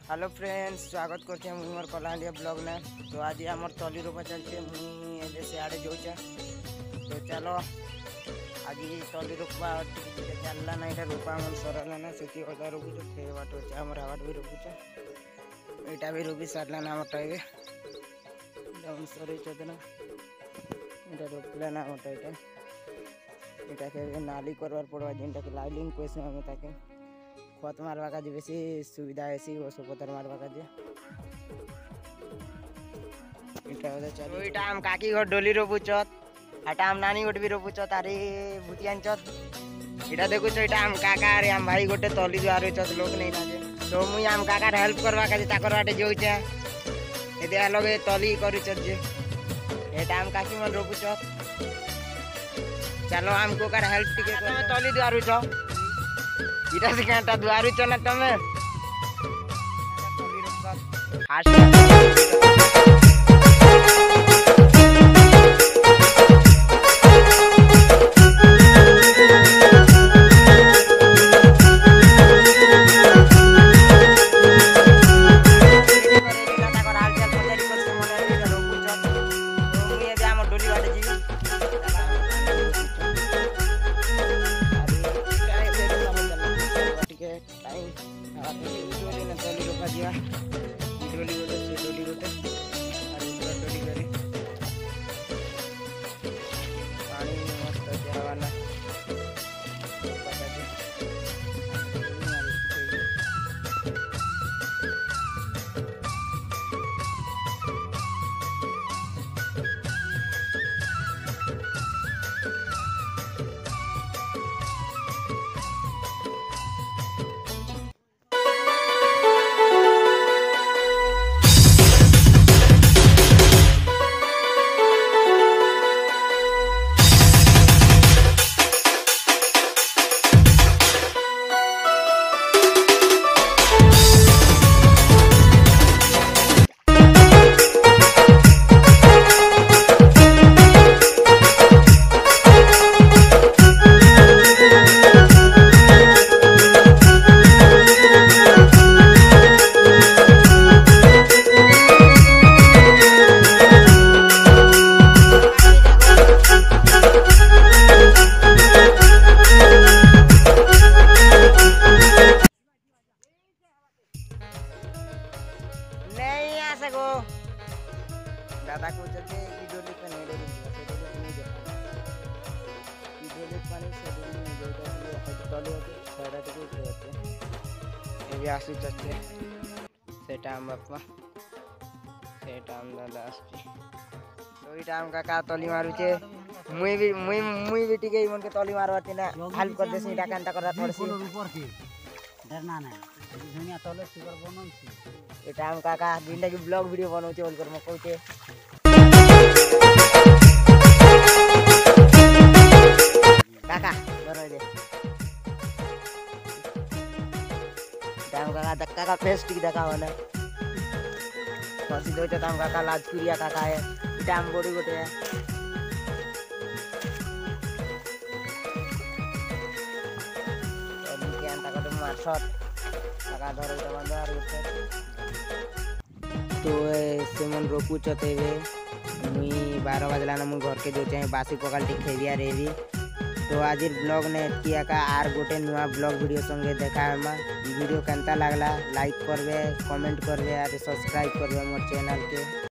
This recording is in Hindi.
हेलो फ्रेंड्स, स्वागत करते मुझे मोर कलाहांडिया ब्लॉग ने। तो आज आमर तली रोपा चलते मुझे सियाड़े जाऊे। तो चलो आज तली रोपा चलला ना ये रोपा आम सरला ना से रोपुच से बाट अच्छे आम आवाट भी रोपुच यहाँ भी रोपी सारला ना आमटा ये सर ना ये रोपला ना आमटा ये नाली करवार पड़वा जेनटा के लाइलिंग कैसे हमें ताके खत मारवा का बेसी सुविधा ऐसी ओसो पतर मारवा का इटा हम काकी घर डोली रोपुचत आटा हम नानी गोटे भी रोपुचत अरे भूतियान चत इटा देखुच इटा हम काका अरे हम भाई गोटे तली दुआर चत लोक नहीं लागे तो मुई हम काका हेल्प करवा का ताकर बाटे जोचे ए लगे तली करूचत जे एटा हम काकी मन रोपुचत। चलो हमको कर हेल्प टिके तली दुआर इटा से कांटा दुआरी चना तमे दादा को जब इडोली का नहीं डोली से डोली नहीं देखा इडोली पानी से डोली नहीं जोड़ा ये तले होते सारा टिके होते ये भी आसु चचे सेटा हम बापा सेटा हम दादा आसु तो इटा हम काका तली मारू छे मुई भी टिके मन के तली मारवाती ना हेल्प कर देसी इटा कांटा करत पड़सी ऊपर की डरना ना दुनिया तले सुगर बनन इटा हम काका बिंडा की ब्लॉग वीडियो बनाउछे बोल कर म कहूछे काका बरो दे दाम काका धक्का का फेस टिक दिखाओ ना फसी दो दाम काका लाजपुरिया काका है दाम गोड़ी गोटे है तो क्या अंता को मार शॉट काका धरो तो बंद आ रही तो से मन रोकू चते वे मुई 12 बजला ना मुई घर के जो चाहे बासी पकाल टी खेबिया रे भी। तो आज ब्लॉग ने किया का आर गोटे नुआ ब्लॉग वीडियो संगे देखा मा वीडियो केनता लागला लाइक करबे कमेंट करबे और सब्सक्राइब करबे मोर चैनल के।